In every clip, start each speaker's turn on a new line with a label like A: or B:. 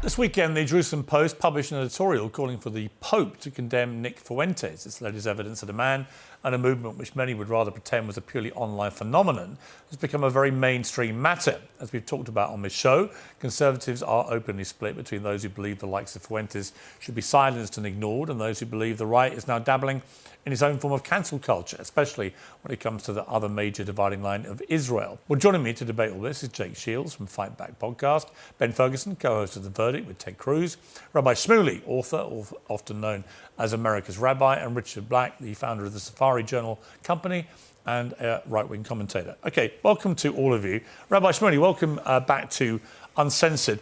A: This weekend, the Jerusalem Post published an editorial calling for the Pope to condemn Nick Fuentes. It's latest evidence that a man and a movement which many would rather pretend was a purely online phenomenon has become a very mainstream matter. As we've talked about on this show, Conservatives are openly split between those who believe the likes of Fuentes should be silenced and ignored and those who believe the right is now dabbling in its own form of cancel culture, especially when it comes to the other major dividing line of Israel. Well, joining me to debate all this is Jake Shields from Fight Back podcast, Ben Ferguson, co-host of The Verdict with Ted Cruz, Rabbi Shmuley, author, often known as America's Rabbi, and Richard Black, the founder of the Safari Journal Company and a right-wing commentator. Okay, welcome to all of you. Rabbi Shmuley, welcome back to UNCensored.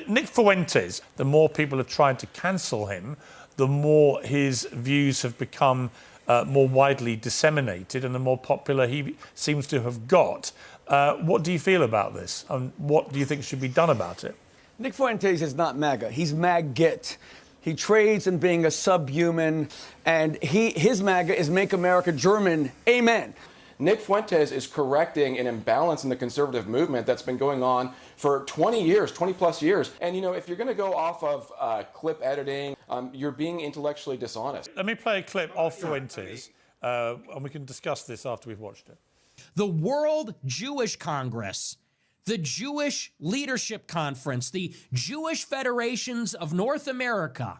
A: Nick Fuentes, the more people have tried to cancel him, the more his views have become more widely disseminated and the more popular he seems to have got. What do you feel about this? And what do you think should be done about it?
B: Nick Fuentes is not MAGA. He's MAGIT. He trades in being a subhuman, and his MAGA is Make America German. Amen.
C: Nick Fuentes is correcting an imbalance in the conservative movement that's been going on for 20 years, 20 plus years. And, you know, if you're going to go off of clip editing, you're being intellectually dishonest.
A: Let me play a clip of Fuentes, and we can discuss this after we've watched it.
D: The World Jewish Congress, the Jewish Leadership Conference, the Jewish Federations of North America.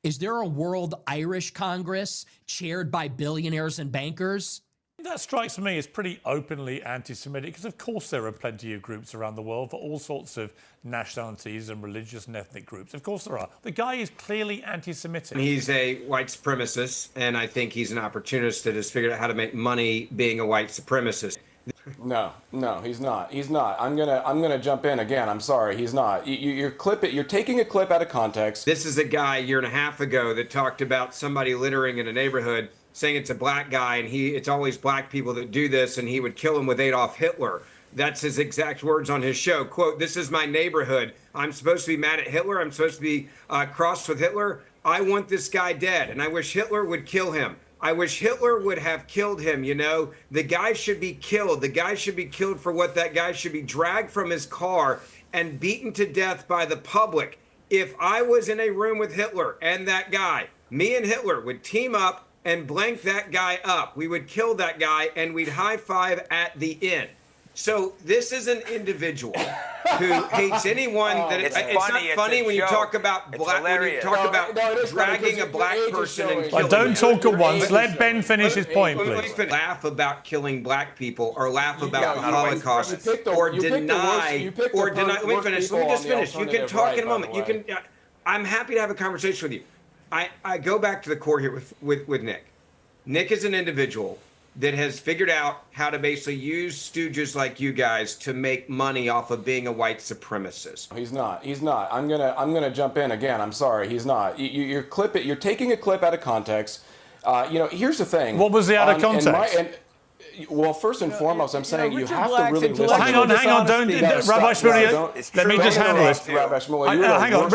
D: Is there a World Irish Congress chaired by billionaires and bankers?
A: That strikes me as pretty openly anti-Semitic, because of course there are plenty of groups around the world for all sorts of nationalities and religious and ethnic groups. Of course there are. The guy is clearly anti-Semitic.
E: He's a white supremacist, and I think he's an opportunist that has figured out how to make money being a white supremacist.
C: No, he's not. He's not. I'm gonna jump in again. I'm sorry, he's not. You're taking a clip out of context.
E: This is a guy a year and a half ago that talked about somebody littering in a neighborhood, saying it's a black guy and it's always black people that do this, and he would kill him with Adolf Hitler. That's his exact words on his show. Quote, "This is my neighborhood. I'm supposed to be mad at Hitler. I'm supposed to be crossed with Hitler. I want this guy dead, and I wish Hitler would kill him. I wish Hitler would have killed him, you know. The guy should be killed. The guy should be killed for what that guy should be dragged from his car and beaten to death by the public. If I was in a room with Hitler and that guy, me and Hitler would team up and blank that guy up. We would kill that guy and we'd high five at the end." So this is an individual who hates anyone that it's not funny when you talk about black, when you talk about dragging a black person and killing
A: Don't talk at once. Let Ben finish his point, please.
E: Laugh about killing black people or laugh about the Holocaust or deny. Let me finish. Let me just finish. You can talk in a moment. You can. I'm happy to have a conversation with you. I go back to the core here with Nick. Nick is an individual that has figured out how to basically use stooges like you guys to make money off of being a white supremacist.
C: He's not. He's not. I'm gonna jump in again. I'm sorry. He's not. You're taking a clip out of context. Here's the thing.
A: What was the out of context?
C: Well, first and foremost, I'm saying you have to really listen.
A: Hang on, don't, Rabbi Shmuley, let me just handle this.
C: Rabbi Shmuley, you're
A: hang on,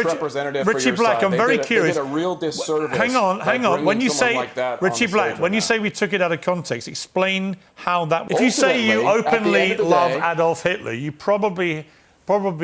A: Richie Black, I'm very curious.
C: They did a real disservice.
A: Hang on. When you say,
C: like
A: Richie Black, when you say we took it out of context, explain how that. If you say you openly love Adolf Hitler, you probably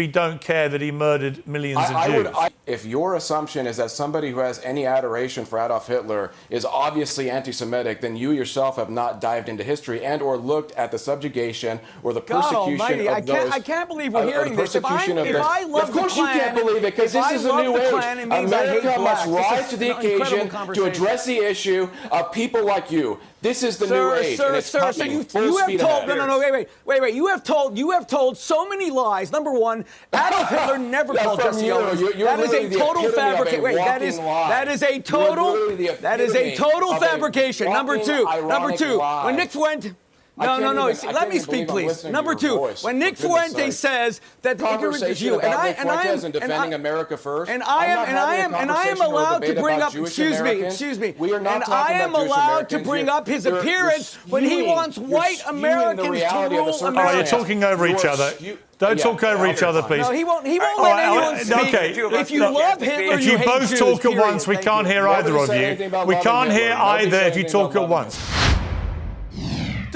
A: don't care that he murdered millions of Jews.
C: If your assumption is that somebody who has any adoration for Adolf Hitler is obviously anti-Semitic, then you yourself have not dived into history and or looked at the subjugation or the persecution of those.
B: I can't believe we're hearing this.
C: Of course you can't believe it, because this is a new age. America must rise to the occasion to address the issue of people like you. This is the new age, and it's coming full speed ahead.
B: Wait. You have told so many lies. Number one, Adolf Hitler never called Jesse Owens. That is a total fabrication. That is a total fabrication. Number two, when Nick Fuentes. No. Let me speak, please. Number two, when Nick Fuentes says that the ignorant is you, and I
C: defending America first,
B: and I am allowed to bring up. Excuse me. And I am allowed to bring up his appearance when he wants white Americans to rule America.
A: You're talking over each other. Don't talk over each other, please.
B: No, he won't let anyone speak.
A: Okay.
B: If you love Hitler,
A: if you both talk at once, we can't hear either of you. We can't hear either if you talk at once.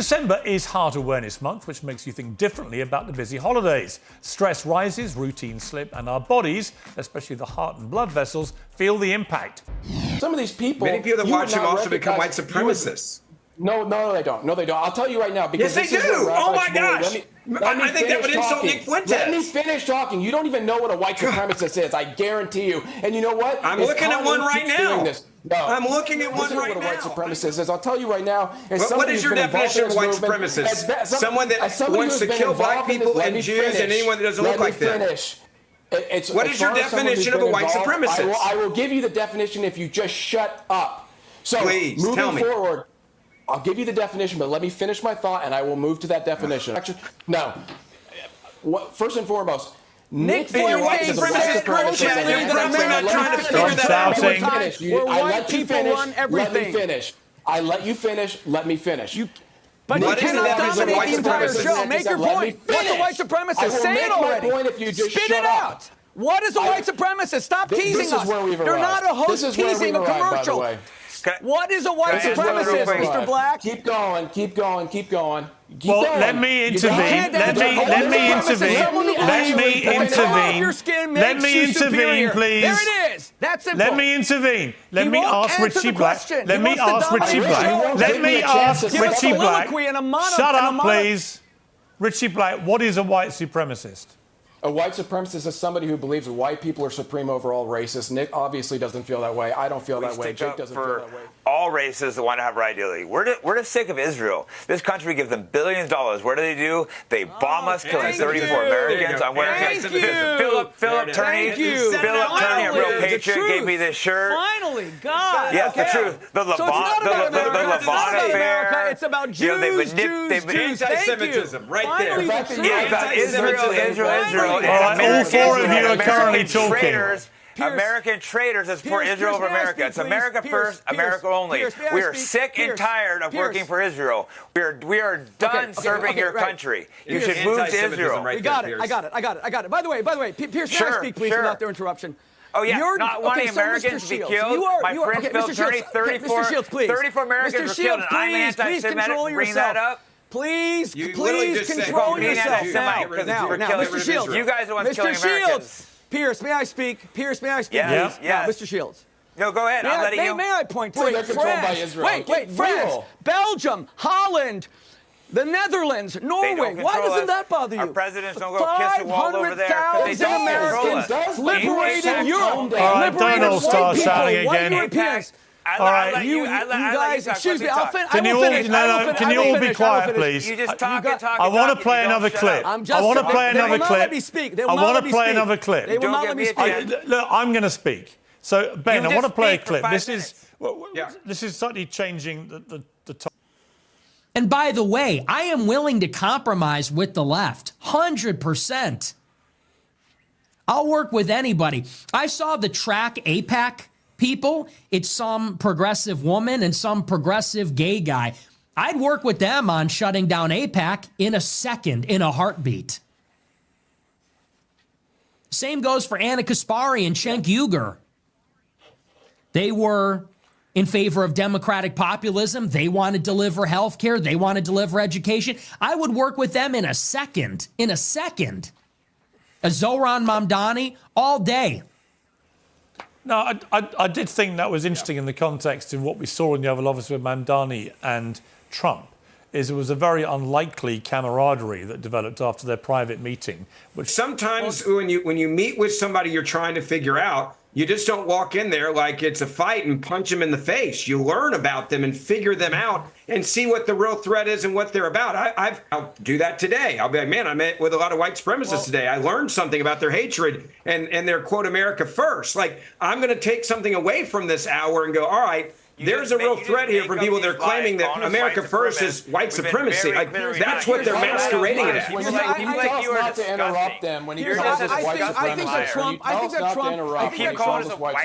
A: December is Heart Awareness Month, which makes you think differently about the busy holidays. Stress rises, routines slip, and our bodies, especially the heart and blood vessels, feel the impact.
C: Some of these people...
E: Many people that watch him also become white supremacists.
C: No, they don't. No, they don't. I'll tell you right now. Because
E: yes, they do. Oh, my gosh. I think that would insult Nick Fuentes.
C: Let me finish talking. You don't even know what a white supremacist is. I guarantee you. And you know what?
E: I'm looking at one right now.
C: No.
E: I'm looking at one right now.
C: What a white supremacist is. I'll tell you right now.
E: What is your definition of white supremacist? Someone that wants to kill black people and Jews and anyone that doesn't look like them. What is your definition of a white supremacist?
C: I will give you the definition if you just shut up. So,
E: please, tell me.
C: Moving forward, I'll give you the definition, but let me finish my thought, and I will move to that definition. Actually, no. First and foremost,
B: Nick Fuentes is a white supremacist.
C: I let you finish. I let you finish. Let me finish.
B: But you cannot dominate the entire show. Make your point. What's a white supremacist? Say it already. Spit it out. What is a white supremacist? Stop teasing us. They're not a host teasing a commercial. What is a white supremacist, Mr. Black?
C: Keep going.
A: Well, let me intervene. Let me intervene, please.
B: There it is. That's simple.
A: Let me intervene. Let me ask Richie Black. Let me ask Richie Black. Shut up, please. Richie Black, what is a white supremacist?
C: A white supremacist is somebody who believes that white people are supreme over all races. Nick obviously doesn't feel that way. I don't feel that way. Jake doesn't feel that way.
F: All races that want to have right ideally. We're just sick of Israel. This country gives them billions of dollars. What do? They bomb us, killing 34 Americans. I'm wearing Philip Turney, a real patriot, gave me this shirt.
B: Finally, God.
F: Yes, the truth. The Levant affair.
B: It's about Jews.
E: Anti-Semitism, right there.
F: Yeah, about Israel.
A: All right, all four of you are currently talking.
F: American traitors that support Israel over America. It's America first, America only. We are sick and tired of working for Israel. We are done serving your country. You should move to Israel.
B: I got it. By the way, Piers, may I speak, please, without their interruption?
F: Oh, yeah, not wanting Americans to be killed. My friend Phil Turney, 34 Americans were killed, and I'm anti-Semitic. Bring that up.
B: Please control yourself. Now, Mr. Shields.
F: You guys are the ones killing Americans.
B: Pierce, may I speak? Please?
F: Yes.
B: Mr. Shields.
F: No, go ahead. I'm letting you.
B: May I point to France?
C: Wait,
B: France, Belgium, Holland, the Netherlands, Norway. Why doesn't that bother you?
F: Our presidents don't go kiss the wall over there.
B: 500,000 Americans liberated Europe.
A: All right, don't all start shouting again.
F: All right, you guys,
B: excuse me.
A: Can you all be quiet, please?
F: You just talk and talk.
A: I want to play another clip. I want to play another clip.
B: I want to play another
A: clip.
B: They will not let me speak.
A: Look, I'm going to speak. So, Ben, I want to play a clip. This is slightly changing the topic.
D: And by the way, I am willing to compromise with the left, 100%. I'll work with anybody. I saw the track AIPAC people. It's some progressive woman and some progressive gay guy. I'd work with them on shutting down AIPAC in a second, in a heartbeat. Same goes for Anna Kaspari and Cenk Uygur. They were in favor of democratic populism. They want to deliver health care. They want to deliver education. I would work with them in a second. A Zohran Mamdani all day.
A: No, I did think that was interesting in the context of what we saw in the Oval Office with Mamdani and Trump. It was a very unlikely camaraderie that developed after their private meeting. Which
E: sometimes when you meet with somebody you're trying to figure out, you just don't walk in there like it's a fight and punch them in the face. You learn about them and figure them out and see what the real threat is and what they're about. I'll do that today. I'll be like, man, I met with a lot of white supremacists today. I learned something about their hatred and their quote, America first. Like, I'm going to take something away from this hour and go, all right, there's a real threat here from people that are claiming that America first is white supremacy. Like, that's what they're masquerading it as.
C: You not to interrupt them when he calls us white supremacy.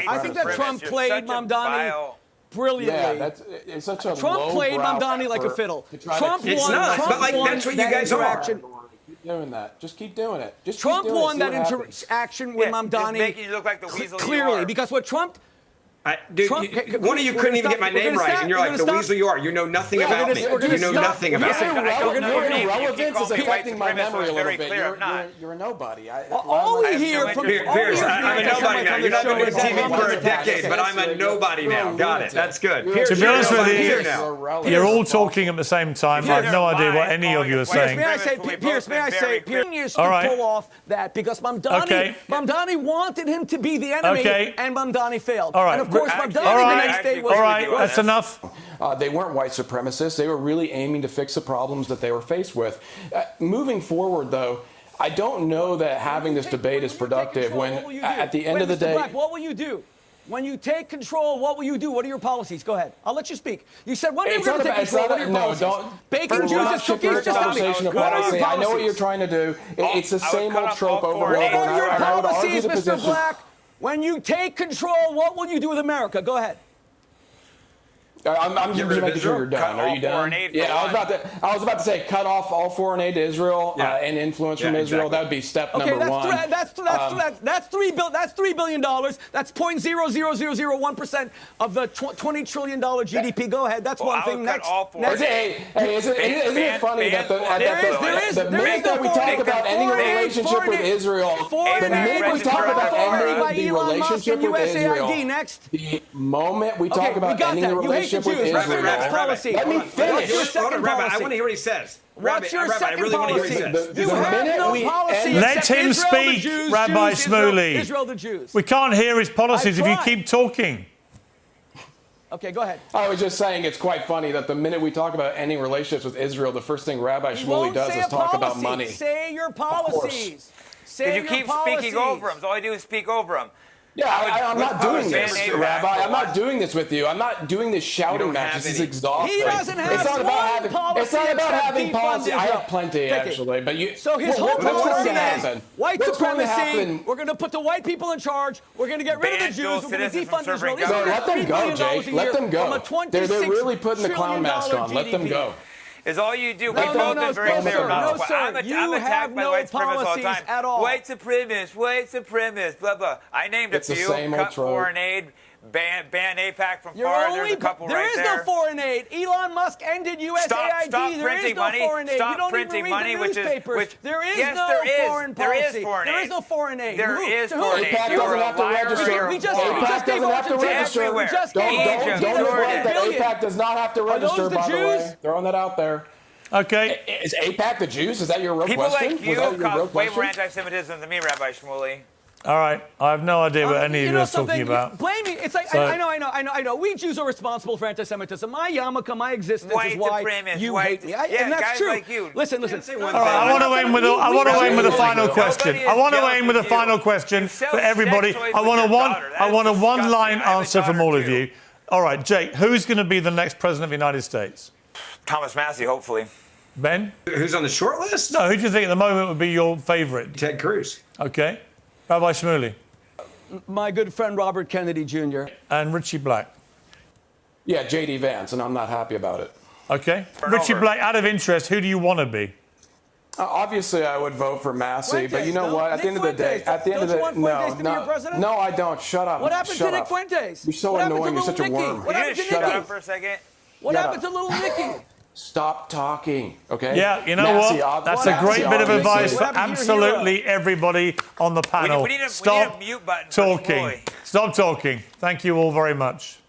C: I think
B: that Trump played Mamdani brilliantly.
C: Yeah, it's such a
B: Trump played Mamdani like a fiddle. Trump won.
E: It's not, but like that's what you guys are.
C: Keep doing that. Just keep doing it.
B: Trump won that interaction with Mamdani.
F: Just making you look like the weasel
B: clearly, because what Trump.
E: Dude, one of you couldn't even get my name right, and you're like, the weasel you are. You know nothing about me. You know nothing about me.
C: Your irrelevance is affecting my memory a little bit. You're a nobody.
B: All we hear from
E: Piers, I'm a nobody now. You're not going to do TV for a decade, but I'm a nobody now. Got it. That's good.
A: To be honest with you, you're all talking at the same time. I have no idea what any of you are saying.
B: May I say, Piers, Piers to pull off that because Mamdani wanted him to be the enemy, and Mamdani failed.
A: All right.
B: And of course, Mamdani the next day was.
A: All right, that's enough.
C: They weren't white supremacists. They were really aiming to fix the problems that they were faced with. Moving forward, though, I don't know that having this debate is productive when, at the end of the day...
B: Black, what will you do? When you take control, what will you do? What are your policies? Go ahead. I'll let you speak. You said one day we're going to take control. What are your policies?
C: Don't.
B: Baking Jews' cookies? Just tell me.
C: What are your policies? I know what you're trying to do. It's the same old trope over and over.
B: What are your policies, Mr. Black? When you take control, what will you do with America? Go ahead.
C: I'm just making sure you're done. Are you done? Yeah, I was about to say cut off all foreign aid to Israel and influence from Israel.
E: Exactly.
C: That would be step number one.
B: That's $3 billion. That's 0.00001% of the $20 trillion GDP. Go ahead. That's one thing. Next.
C: Hey, isn't it funny that the minute that we talk about ending a relationship with Israel, the minute we talk about ending the relationship with Israel, the moment we talk about ending the relationship with Israel. Let me finish.
E: Rabbi, I want to hear what he says.
B: What's your second policy?
C: You have no policy.
A: Let him speak, Rabbi Shmuley.
B: Israel the Jews.
A: We can't hear his policies if you keep talking.
B: Okay, go ahead.
C: I was just saying it's quite funny that the minute we talk about ending relationships with Israel, the first thing Rabbi Shmuley does is talk about money.
B: Say your policies.
F: Because you keep speaking over him. So all I do is speak over him.
C: Yeah, I'm not doing this, Rabbi. I'm not doing this with you. I'm not doing this shouting match. This is exhausting.
B: He doesn't have policy.
C: It's not about having policy. I have plenty, actually. But you.
B: So his whole policy is white supremacy. We're going to put the white people in charge. We're going to get rid of the Jews. We're going to defund Israel.
C: Let them go, Jake. Let them go. They're really putting the clown mask on. Let them go.
F: Is all you do. We both been very clear about this. I'm attacked by white supremacists all the time. White supremacists, blah, blah. I named a few. Cut foreign aid, ban AIPAC from FAR. There's a couple right there.
B: There is no foreign aid. Elon Musk ended USAID.
F: Stop printing money. Stop printing money, which there is no foreign policy. There is no foreign aid.
C: There is foreign aid. AIPAC doesn't have to register. AIPAC doesn't have to register. Don't neglect that AIPAC does not have to register, by the way. Throwing that out there.
A: Okay.
C: Is AIPAC the Jews? Is that your real question?
F: People like you cause way more anti-Semitism than me, Rabbi Shmuley.
A: All right. I have no idea what any of you are talking about.
B: Blame me. It's like, I know. We Jews are responsible for anti-Semitism. My yarmulke, my existence is why you hate me. And that's true.
F: Like you.
B: Listen.
A: All right, I want to aim with a final question. I want to aim with a final question for everybody. I want a one-line answer from all of you. All right, Jake, who's going to be the next president of the United States?
F: Thomas Massey, hopefully.
A: Ben?
E: Who's on the short list?
A: No, who do you think at the moment would be your favourite?
E: Ted Cruz.
A: Okay. Rabbi Shmuley?
B: My good friend Robert Kennedy Jr.
A: And Richie Black?
C: Yeah, J.D. Vance, and I'm not happy about it.
A: Okay. Richie Black, out of interest, who do you want to be?
C: Obviously, I would vote for Massey, but you know what? At the end of the day, no, I don't. Shut up.
B: What happened to Nick Fuentes?
C: You're so annoying. You're such a worm.
F: What happened to Nicky? Shut up for a second.
B: What happened to little Nicky?
C: Stop talking, okay?
A: Yeah, you know what? That's a great bit of advice for absolutely everybody on the panel.
F: We need a mute button
A: talking. Stop talking. Thank you all very much.